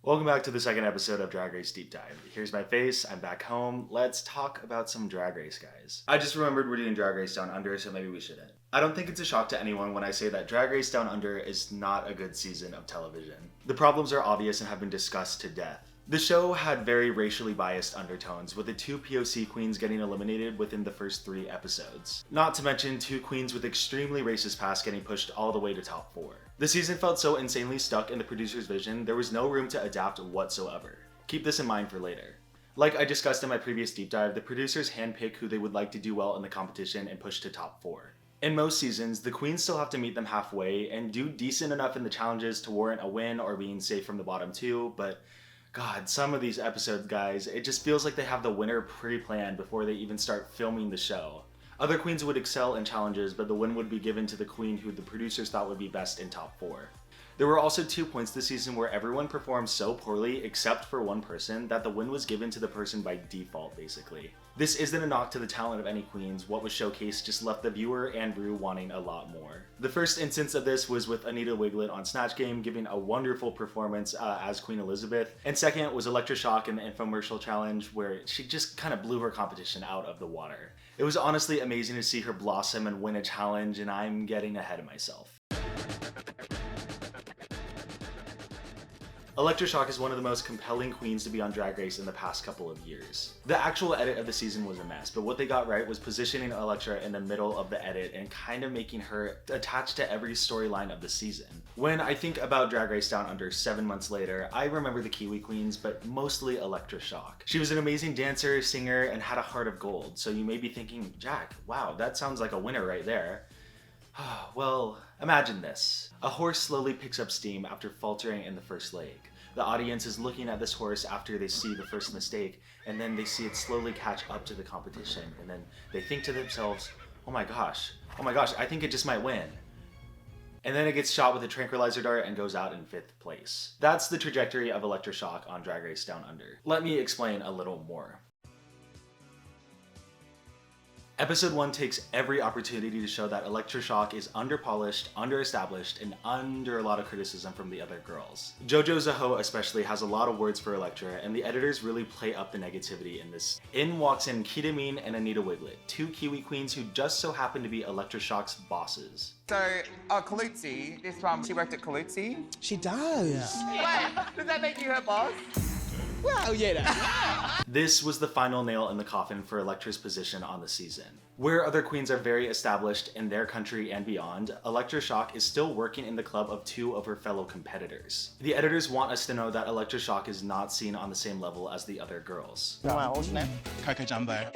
Welcome back to the second episode of Drag Race Deep Dive. Here's my face, I'm back home. Let's talk about some Drag Race, guys. I just remembered we're doing Drag Race Down Under, so maybe we shouldn't. I don't think it's a shock to anyone when I say that Drag Race Down Under is not a good season of television. The problems are obvious and have been discussed to death. The show had very racially biased undertones, with the two POC queens getting eliminated within the first 3 episodes. Not to mention 2 queens with extremely racist past getting pushed all the way to top 4. The season felt so insanely stuck in the producer's vision, there was no room to adapt whatsoever. Keep this in mind for later. Like I discussed in my previous deep dive, the producers handpick who they would like to do well in the competition and push to top 4. In most seasons, the queens still have to meet them halfway and do decent enough in the challenges to warrant a win or being safe from the bottom 2, but God, some of these episodes, guys, it just feels like they have the winner pre-planned before they even start filming the show. Other queens would excel in challenges, but the win would be given to the queen who the producers thought would be best in top 4. There were also 2 points this season where everyone performed so poorly, except for one person, that the win was given to the person by default, basically. This isn't a knock to the talent of any queens. What was showcased just left the viewer and Rue wanting a lot more. The first instance of this was with Anita Wiglet on Snatch Game giving a wonderful performance as Queen Elizabeth, and second was Elektra Shock in the infomercial challenge where she just kind of blew her competition out of the water. It was honestly amazing to see her blossom and win a challenge, and I'm getting ahead of myself. Elektra Shock is one of the most compelling queens to be on Drag Race in the past couple of years. The actual edit of the season was a mess, but what they got right was positioning Elektra in the middle of the edit and kind of making her attached to every storyline of the season. When I think about Drag Race Down Under 7 months later, I remember the Kiwi queens, but mostly Elektra Shock. She was an amazing dancer, singer, and had a heart of gold, so you may be thinking, Jack, wow, that sounds like a winner right there. Well, imagine this. A horse slowly picks up steam after faltering in the first leg. The audience is looking at this horse after they see the first mistake, and then they see it slowly catch up to the competition, and then they think to themselves, oh my gosh, I think it just might win. And then it gets shot with a tranquilizer dart and goes out in 5th place. That's the trajectory of Elektra Shock on Drag Race Down Under. Let me explain a little more. Episode 1 takes every opportunity to show that Elektra Shock is underpolished, underestablished, and under a lot of criticism from the other girls. JoJo Zaho especially has a lot of words for Elektra, and the editors really play up the negativity in this. In walks in Kita Mean and Anita Wiglet, 2 Kiwi queens who just so happen to be Elektra Shock's bosses. So, Kalutzi, this one, she worked at Kalutzi? She does. Yeah. Wait, does that make you her boss? Well, yeah. This was the final nail in the coffin for Elektra's position on the season. Where other queens are very established in their country and beyond, Elektra Shock is still working in the club of 2 of her fellow competitors. The editors want us to know that Elektra Shock is not seen on the same level as the other girls. Wow, what's your name? Coco Jumbo.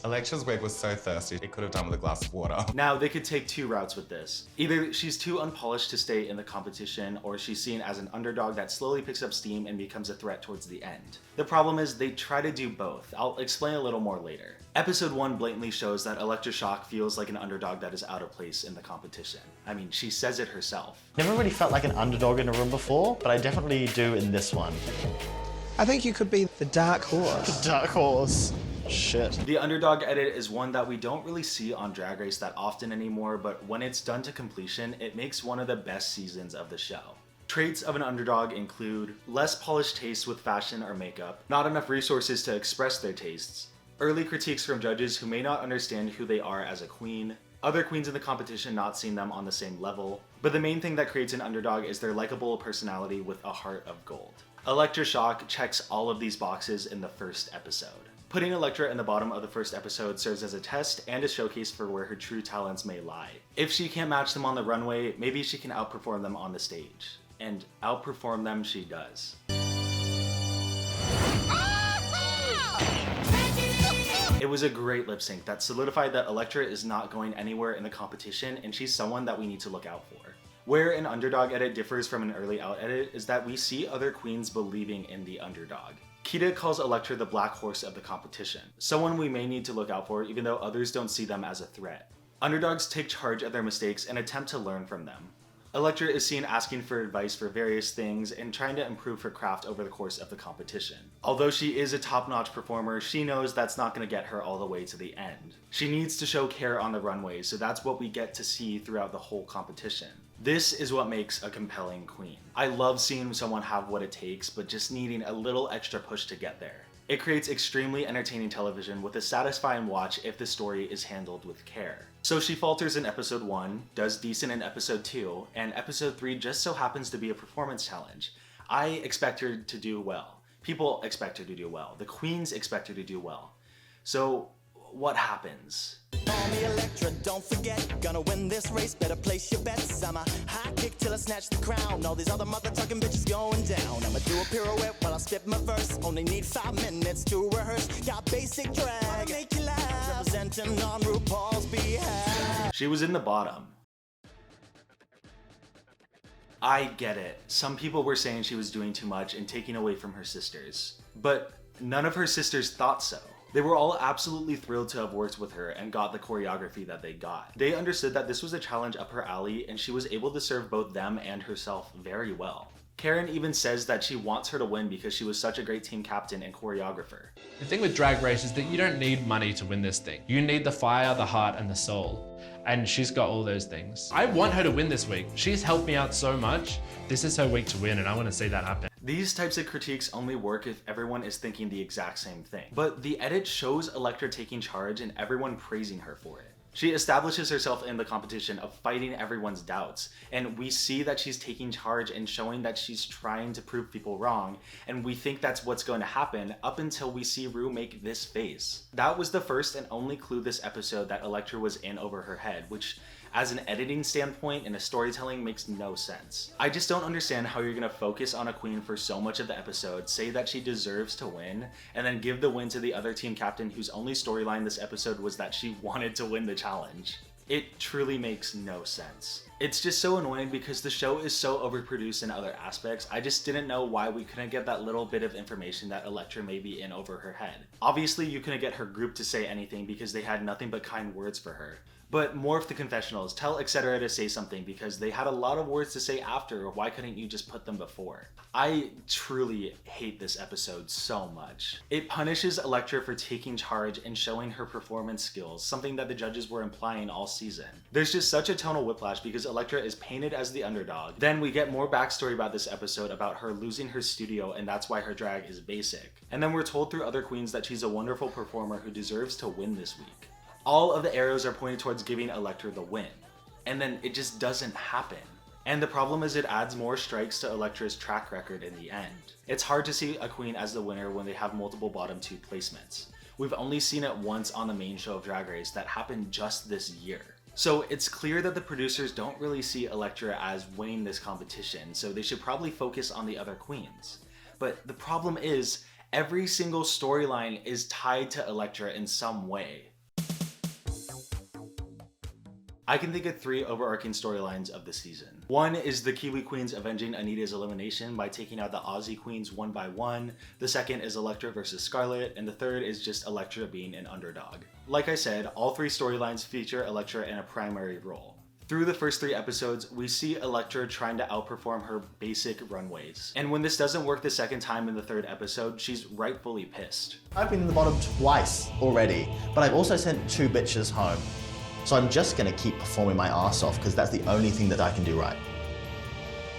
Elektra's wig was so thirsty, it could have done with a glass of water. Now, they could take 2 routes with this. Either she's too unpolished to stay in the competition, or she's seen as an underdog that slowly picks up steam and becomes a threat towards the end. The problem is they try to do both. I'll explain a little more later. Episode 1 blatantly shows that Elektra Shock feels like an underdog that is out of place in the competition. I mean, she says it herself. Never really felt like an underdog in a room before, but I definitely do in this one. I think you could be the dark horse. The dark horse. Shit. The underdog edit is one that we don't really see on Drag Race that often anymore, but when it's done to completion, it makes one of the best seasons of the show. Traits of an underdog include less polished taste with fashion or makeup, not enough resources to express their tastes, early critiques from judges who may not understand who they are as a queen, other queens in the competition not seeing them on the same level, but the main thing that creates an underdog is their likable personality with a heart of gold. Elektra Shock checks all of these boxes in the first episode. Putting Elektra in the bottom of the first episode serves as a test and a showcase for where her true talents may lie. If she can't match them on the runway, maybe she can outperform them on the stage. And outperform them she does. It was a great lip sync that solidified that Elektra is not going anywhere in the competition, and she's someone that we need to look out for. Where an underdog edit differs from an early out edit is that we see other queens believing in the underdog. Kita calls Elektra the black horse of the competition, someone we may need to look out for even though others don't see them as a threat. Underdogs take charge of their mistakes and attempt to learn from them. Elektra is seen asking for advice for various things and trying to improve her craft over the course of the competition. Although she is a top-notch performer, she knows that's not going to get her all the way to the end. She needs to show care on the runway, so that's what we get to see throughout the whole competition. This is what makes a compelling queen. I love seeing someone have what it takes, but just needing a little extra push to get there. It creates extremely entertaining television with a satisfying watch if the story is handled with care. So she falters in episode 1, does decent in episode 2, and episode 3 just so happens to be a performance challenge. I expect her to do well. People expect her to do well. The queens expect her to do well. So what happens? Call me Elektra, don't forget, gonna win this race, better place your bets. I'm a high kick till I snatch the crown. All these other mother-talking bitches going down. I'ma do a pirouette while I spit my verse. Only need 5 minutes to rehearse. Got basic drag, make you laugh. Representing on RuPaul's behalf. She was in the bottom. I get it. Some people were saying she was doing too much and taking away from her sisters. But none of her sisters thought so. They were all absolutely thrilled to have worked with her and got the choreography that they got. They understood that this was a challenge up her alley and she was able to serve both them and herself very well. Karen even says that she wants her to win because she was such a great team captain and choreographer. The thing with Drag Race is that you don't need money to win this thing. You need the fire, the heart, and the soul. And she's got all those things. I want her to win this week. She's helped me out so much. This is her week to win, and I want to see that happen. These types of critiques only work if everyone is thinking the exact same thing. But the edit shows Elektra taking charge and everyone praising her for it. She establishes herself in the competition of fighting everyone's doubts, and we see that she's taking charge and showing that she's trying to prove people wrong, and we think that's what's going to happen up until we see Ru make this face. That was the first and only clue this episode that Elektra was in over her head, which as an editing standpoint and a storytelling makes no sense. I just don't understand how you're gonna focus on a queen for so much of the episode, say that she deserves to win, and then give the win to the other team captain whose only storyline this episode was that she wanted to win the challenge. It truly makes no sense. It's just so annoying because the show is so overproduced in other aspects. I just didn't know why we couldn't get that little bit of information that Elektra may be in over her head. Obviously you couldn't get her group to say anything because they had nothing but kind words for her. But morph the confessionals, tell etc. to say something because they had a lot of words to say after. Why couldn't you just put them before? I truly hate this episode so much. It punishes Elektra for taking charge and showing her performance skills, something that the judges were implying all season. There's just such a tonal whiplash because Elektra is painted as the underdog. Then we get more backstory about this episode about her losing her studio and that's why her drag is basic. And then we're told through other queens that she's a wonderful performer who deserves to win this week. All of the arrows are pointed towards giving Elektra the win. And then it just doesn't happen. And the problem is it adds more strikes to Elektra's track record in the end. It's hard to see a queen as the winner when they have multiple bottom 2 placements. We've only seen it once on the main show of Drag Race that happened just this year. So it's clear that the producers don't really see Elektra as winning this competition, so they should probably focus on the other queens. But the problem is, every single storyline is tied to Elektra in some way. I can think of 3 overarching storylines of the season. One is the Kiwi Queens avenging Anita's elimination by taking out the Aussie Queens one by one. The second is Elektra versus Scarlett, and the third is just Elektra being an underdog. Like I said, all 3 storylines feature Elektra in a primary role. Through the first 3 episodes, we see Elektra trying to outperform her basic runways. And when this doesn't work the second time in the 3rd episode, she's rightfully pissed. I've been in the bottom twice already, but I've also sent 2 bitches home. So I'm just gonna keep performing my ass off because that's the only thing that I can do right.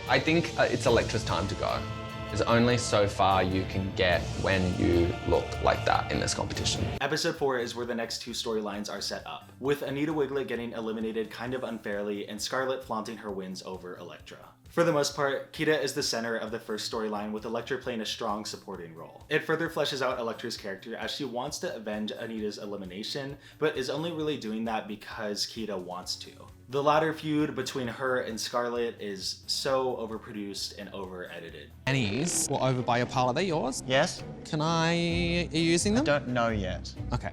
I think it's Elektra's time to go. There's only so far you can get when you look like that in this competition. Episode 4 is where the next 2 storylines are set up, with Anita Wiglet getting eliminated kind of unfairly and Scarlett flaunting her wins over Elektra. For the most part, Kita is the center of the first storyline, with Elektra playing a strong supporting role. It further fleshes out Elektra's character as she wants to avenge Anita's elimination, but is only really doing that because Kita wants to. The latter feud between her and Scarlett is so overproduced and over-edited. Annie's were over by your pile. Are they yours? Yes? Are you using them? I don't know yet. Okay.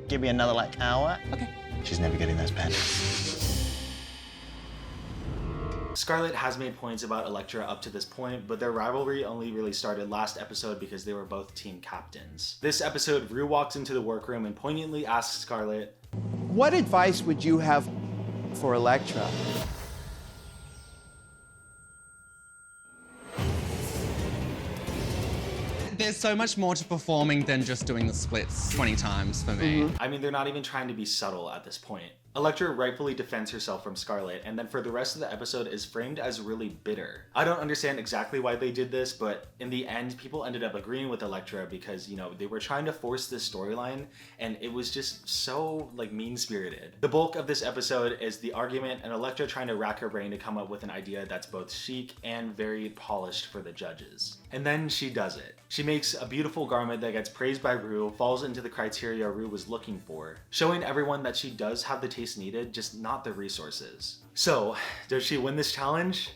Give me another hour. Okay. She's never getting those pens. Scarlett has made points about Elektra up to this point, but their rivalry only really started last episode because they were both team captains. This episode, Ru walks into the workroom and poignantly asks Scarlett, "What advice would you have for Elektra?" There's so much more to performing than just doing the splits 20 times for me. I mean, they're not even trying to be subtle at this point. Elektra rightfully defends herself from Scarlett, and then for the rest of the episode is framed as really bitter. I don't understand exactly why they did this, but in the end, people ended up agreeing with Elektra because, you know, they were trying to force this storyline, and it was just so, like, mean-spirited. The bulk of this episode is the argument and Elektra trying to rack her brain to come up with an idea that's both chic and very polished for the judges. And then she does it. She makes a beautiful garment that gets praised by Rue, falls into the criteria Rue was looking for, showing everyone that she does have the taste needed, just not the resources. So, does she win this challenge?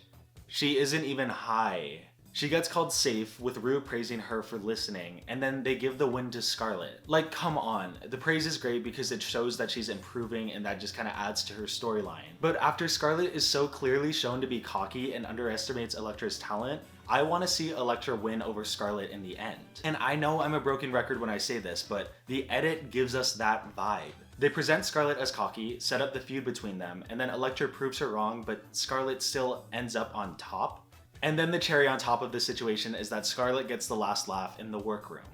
She isn't even high. She gets called safe, with Rue praising her for listening, and then they give the win to Scarlett. Like, come on. The praise is great because it shows that she's improving and that just kind of adds to her storyline. But after Scarlett is so clearly shown to be cocky and underestimates Elektra's talent, I want to see Elektra win over Scarlett in the end. And I know I'm a broken record when I say this, but the edit gives us that vibe. They present Scarlett as cocky, set up the feud between them, and then Elektra proves her wrong, but Scarlett still ends up on top. And then the cherry on top of this situation is that Scarlett gets the last laugh in the workroom.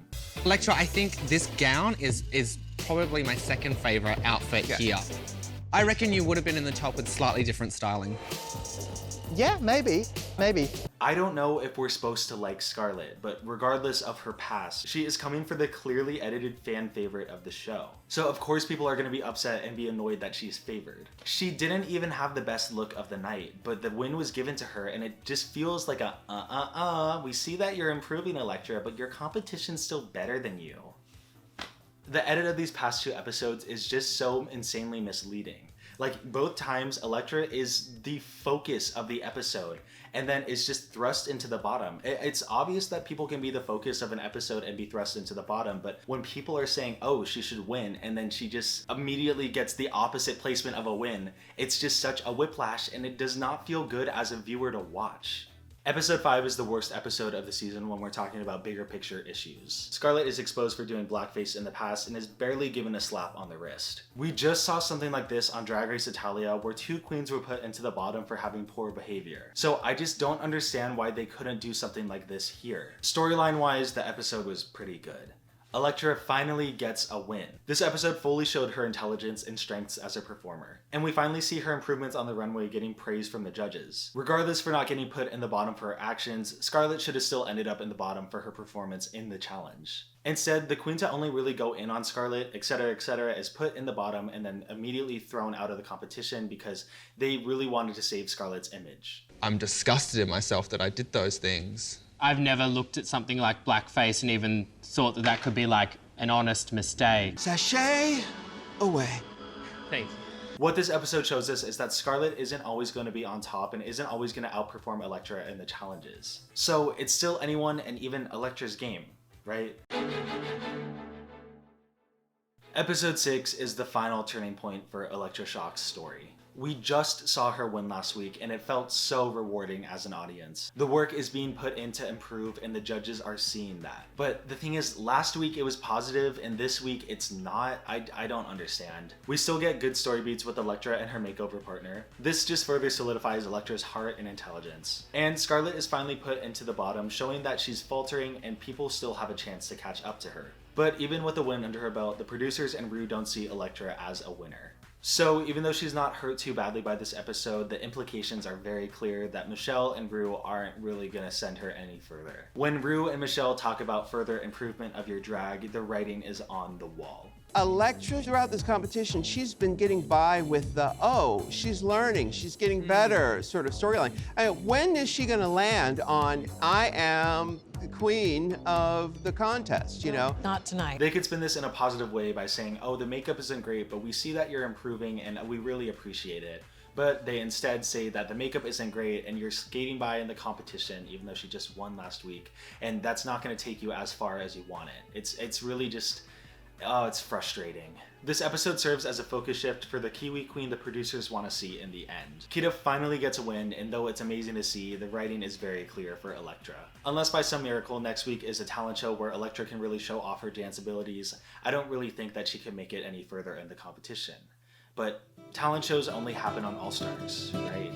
Elektra, I think this gown is probably my second favorite outfit here. I reckon you would have been in the top with slightly different styling. Yeah, maybe. I don't know if we're supposed to like Scarlett, but regardless of her past, she is coming for the clearly edited fan favorite of the show. So of course people are going to be upset and be annoyed that she's favored. She didn't even have the best look of the night, but the win was given to her and it just feels like we see that you're improving, Elektra, but your competition's still better than you. The edit of these past two episodes is just so insanely misleading. Like, both times, Elektra is the focus of the episode, and then is just thrust into the bottom. It's obvious that people can be the focus of an episode and be thrust into the bottom, but when people are saying, oh, she should win, and then she just immediately gets the opposite placement of a win, it's just such a whiplash, and it does not feel good as a viewer to watch. Episode 5 is the worst episode of the season when we're talking about bigger picture issues. Scarlett is exposed for doing blackface in the past and is barely given a slap on the wrist. We just saw something like this on Drag Race Italia where 2 queens were put into the bottom for having poor behavior. So I just don't understand why they couldn't do something like this here. Storyline wise, the episode was pretty good. Elektra finally gets a win. This episode fully showed her intelligence and strengths as a performer. And we finally see her improvements on the runway getting praise from the judges. Regardless for not getting put in the bottom for her actions, Scarlett should have still ended up in the bottom for her performance in the challenge. Instead, the queen to only really go in on Scarlett, etc., is put in the bottom and then immediately thrown out of the competition because they really wanted to save Scarlett's image. I'm disgusted in myself that I did those things. I've never looked at something like blackface and even thought that that could be like an honest mistake. Sashay away. Thank you. What this episode shows us is that Scarlett isn't always going to be on top and isn't always going to outperform Elektra in the challenges. So it's still anyone and even Elektra's game, right? Episode 6 is the final turning point for Elektra Shock's story. We just saw her win last week and it felt so rewarding as an audience. The work is being put in to improve and the judges are seeing that. But the thing is, last week it was positive and this week it's not. I don't understand. We still get good story beats with Elektra and her makeover partner. This just further solidifies Elektra's heart and intelligence. And Scarlett is finally put into the bottom, showing that she's faltering and people still have a chance to catch up to her. But even with a win under her belt, the producers and Rue don't see Elektra as a winner. So even though she's not hurt too badly by this episode, the implications are very clear that Michelle and Rue aren't really gonna send her any further. When Rue and Michelle talk about further improvement of your drag, the writing is on the wall. Elektra, throughout this competition, she's been getting by with the, oh, she's learning, she's getting better sort of storyline. I mean, when is she gonna land on, I am the queen of the contest, you know? Not tonight. They could spin this in a positive way by saying, oh, the makeup isn't great, but we see that you're improving and we really appreciate it. But they instead say that the makeup isn't great and you're skating by in the competition, even though she just won last week, and that's not gonna take you as far as you want it. It's really just, oh, it's frustrating. This episode serves as a focus shift for the Kiwi Queen the producers want to see in the end. Kita finally gets a win, and though it's amazing to see, the writing is very clear for Elektra. Unless by some miracle next week is a talent show where Elektra can really show off her dance abilities, I don't really think that she can make it any further in the competition. But talent shows only happen on All Stars, right?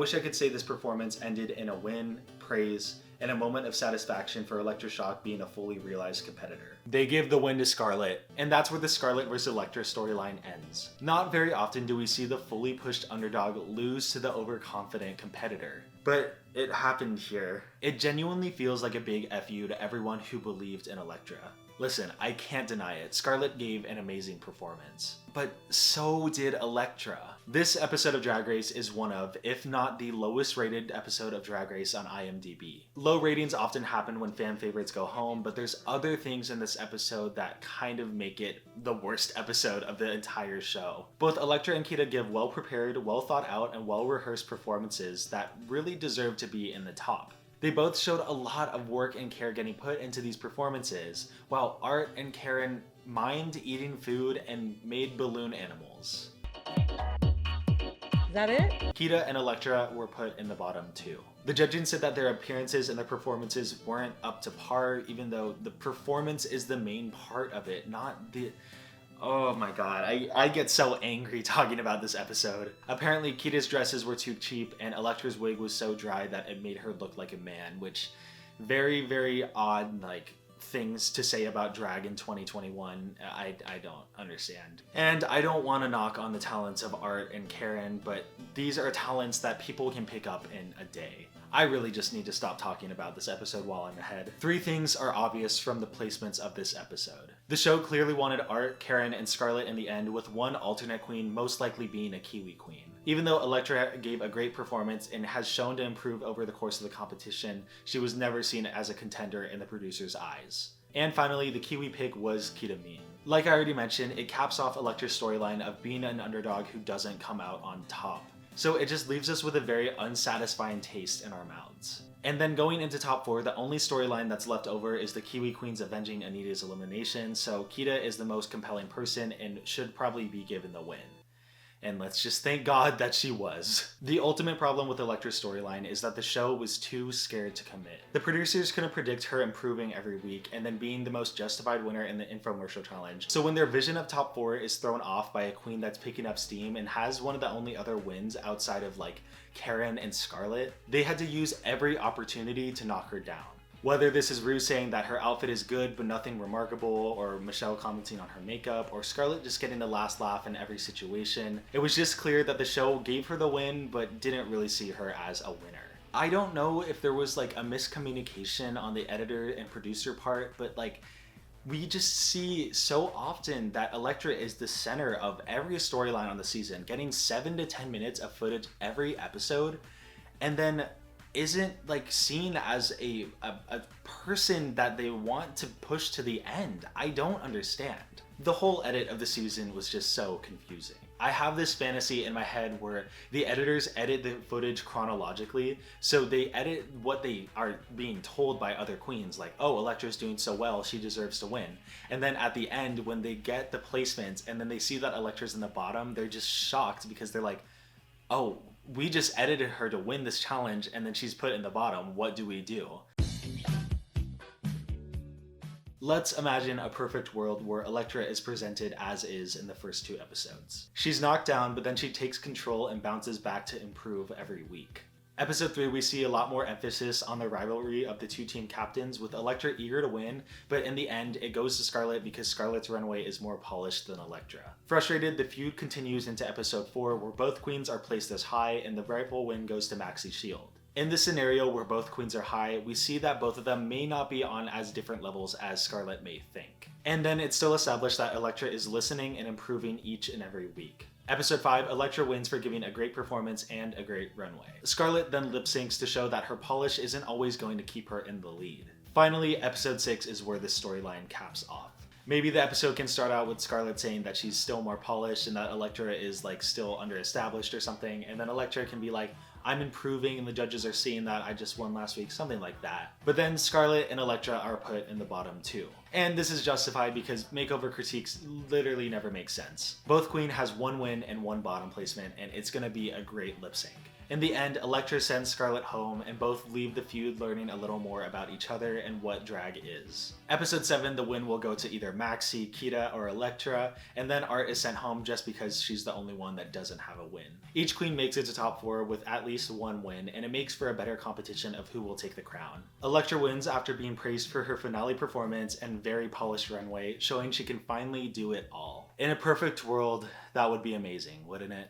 wish I could say this performance ended in a win, praise, and a moment of satisfaction for Elektra Shock being a fully realized competitor. They give the win to Scarlett, and that's where the Scarlett vs. Elektra storyline ends. Not very often do we see the fully pushed underdog lose to the overconfident competitor, but it happened here. It genuinely feels like a big FU to everyone who believed in Elektra. Listen, I can't deny it, Scarlett gave an amazing performance. But so did Elektra. This episode of Drag Race is one of, if not the lowest rated episode of Drag Race on IMDb. Low ratings often happen when fan favorites go home, but there's other things in this episode that kind of make it the worst episode of the entire show. Both Elektra and Kita give well prepared, well thought out, and well rehearsed performances that really deserve to be in the top. They both showed a lot of work and care getting put into these performances, while Art and Karen mimed eating food and made balloon animals. Is that it? Kita and Elektra were put in the bottom too. The judging said that their appearances and their performances weren't up to par, even though the performance is the main part of it, not the... Oh my god, I get so angry talking about this episode. Apparently Kita's dresses were too cheap and Elektra's wig was so dry that it made her look like a man, which very, very odd, like, things to say about drag in 2021. I don't understand. And I don't want to knock on the talents of Art and Karen, but these are talents that people can pick up in a day. I really just need to stop talking about this episode while I'm ahead. 3 things are obvious from the placements of this episode. The show clearly wanted Art, Karen, and Scarlett in the end, with one alternate queen most likely being a Kiwi queen. Even though Elektra gave a great performance and has shown to improve over the course of the competition, she was never seen as a contender in the producer's eyes. And finally, the Kiwi pick was Kita Mean. Like I already mentioned, it caps off Elektra's storyline of being an underdog who doesn't come out on top. So it just leaves us with a very unsatisfying taste in our mouths. And then going into top 4, the only storyline that's left over is the Kiwi Queens avenging Anita's elimination, so Kita is the most compelling person and should probably be given the win. And let's just thank God that she was. The ultimate problem with Elektra's storyline is that the show was too scared to commit. The producers couldn't predict her improving every week and then being the most justified winner in the infomercial challenge. So when their vision of top 4 is thrown off by a queen that's picking up steam and has one of the only other wins outside of like Karen and Scarlett, they had to use every opportunity to knock her down. Whether this is Rue saying that her outfit is good but nothing remarkable, or Michelle commenting on her makeup, or Scarlett just getting the last laugh in every situation, it was just clear that the show gave her the win but didn't really see her as a winner. I don't know if there was like a miscommunication on the editor and producer part, but like we just see so often that Elektra is the center of every storyline on the season, getting 7 to 10 minutes of footage every episode, and then isn't like seen as a person that they want to push to the end. I don't understand. The whole edit of the season was just so confusing. I have this fantasy in my head where the editors edit the footage chronologically, so they edit what they are being told by other queens, like, oh, Elektra's doing so well, she deserves to win. And then at the end, when they get the placements and then they see that Elektra's in the bottom, they're just shocked because they're like, oh, we just edited her to win this challenge and then she's put in the bottom. What do we do? Let's imagine a perfect world where Elektra is presented as is in the first 2 episodes. She's knocked down, but then she takes control and bounces back to improve every week. Episode 3, we see a lot more emphasis on the rivalry of the 2 team captains, with Elektra eager to win, but in the end, it goes to Scarlett because Scarlett's runway is more polished than Elektra. Frustrated, the feud continues into episode 4, where both queens are placed as high, and the rightful win goes to Maxi Shield. In this scenario where both queens are high, we see that both of them may not be on as different levels as Scarlett may think. And then it's still established that Elektra is listening and improving each and every week. Episode 5, Elektra wins for giving a great performance and a great runway. Scarlett then lip syncs to show that her polish isn't always going to keep her in the lead. Finally, episode 6 is where this storyline caps off. Maybe the episode can start out with Scarlett saying that she's still more polished and that Elektra is like still underestablished or something, and then Elektra can be like, I'm improving and the judges are seeing that I just won last week, something like that. But then Scarlett and Elektra are put in the bottom too. And this is justified because makeover critiques literally never make sense. Both queen has 1 win and 1 bottom placement, and it's gonna be a great lip sync. In the end, Elektra sends Scarlet home, and both leave the feud learning a little more about each other and what drag is. Episode 7, the win will go to either Maxi, Kita, or Elektra, and then Art is sent home just because she's the only one that doesn't have a win. Each queen makes it to top 4 with at least one win, and it makes for a better competition of who will take the crown. Elektra wins after being praised for her finale performance and very polished runway, showing she can finally do it all. In a perfect world, that would be amazing, wouldn't it?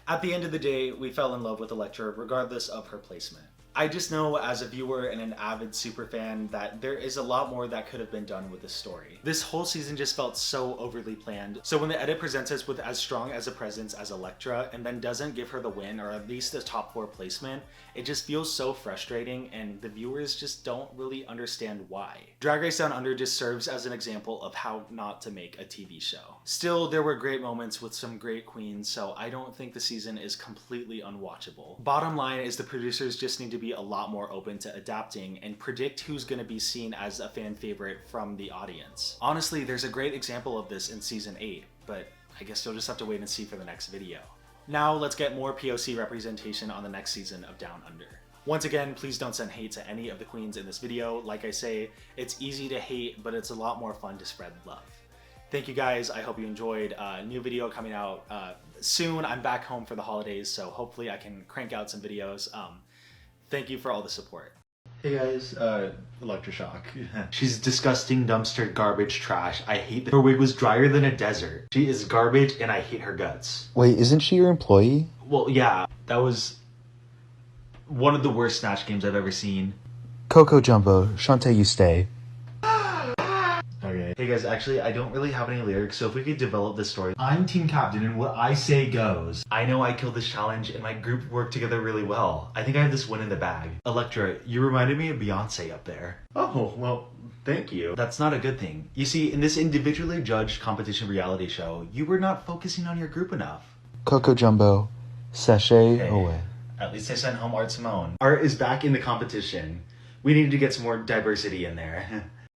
At the end of the day, we fell in love with Elektra regardless of her placement. I just know as a viewer and an avid superfan that there is a lot more that could have been done with this story. This whole season just felt so overly planned, so when the edit presents us with as strong as a presence as Elektra and then doesn't give her the win or at least the top 4 placement, it just feels so frustrating and the viewers just don't really understand why. Drag Race Down Under just serves as an example of how not to make a TV show. Still, there were great moments with some great queens, so I don't think the season is completely unwatchable. Bottom line is the producers just need to be a lot more open to adapting and predict who's going to be seen as a fan favorite from the audience. Honestly, there's a great example of this in season 8, but I guess you'll just have to wait and see for the next video. Now let's get more POC representation on the next season of Down Under. Once again, please don't send hate to any of the queens in this video. Like I say, it's easy to hate, but it's a lot more fun to spread love. Thank you guys, I hope you enjoyed. A new video coming out soon. I'm back home for the holidays, so hopefully I can crank out some videos. Thank you for all the support. Hey guys, Electroshock. She's disgusting dumpster garbage trash. I hate that her wig was drier than a desert. She is garbage and I hate her guts. Wait, isn't she your employee? Well, yeah, that was one of the worst Snatch games I've ever seen. Coco Jumbo, Shantae, you stay. Okay. Hey guys, actually, I don't really have any lyrics, so if we could develop this story. I'm team captain and what I say goes. I know I killed this challenge and my group worked together really well. I think I have this win in the bag. Elektra, you reminded me of Beyonce up there. Oh, well, thank you. That's not a good thing. You see, in this individually judged competition reality show, you were not focusing on your group enough. Coco Jumbo, sachet away. At least I sent home Art Simone. Art is back in the competition. We need to get some more diversity in there.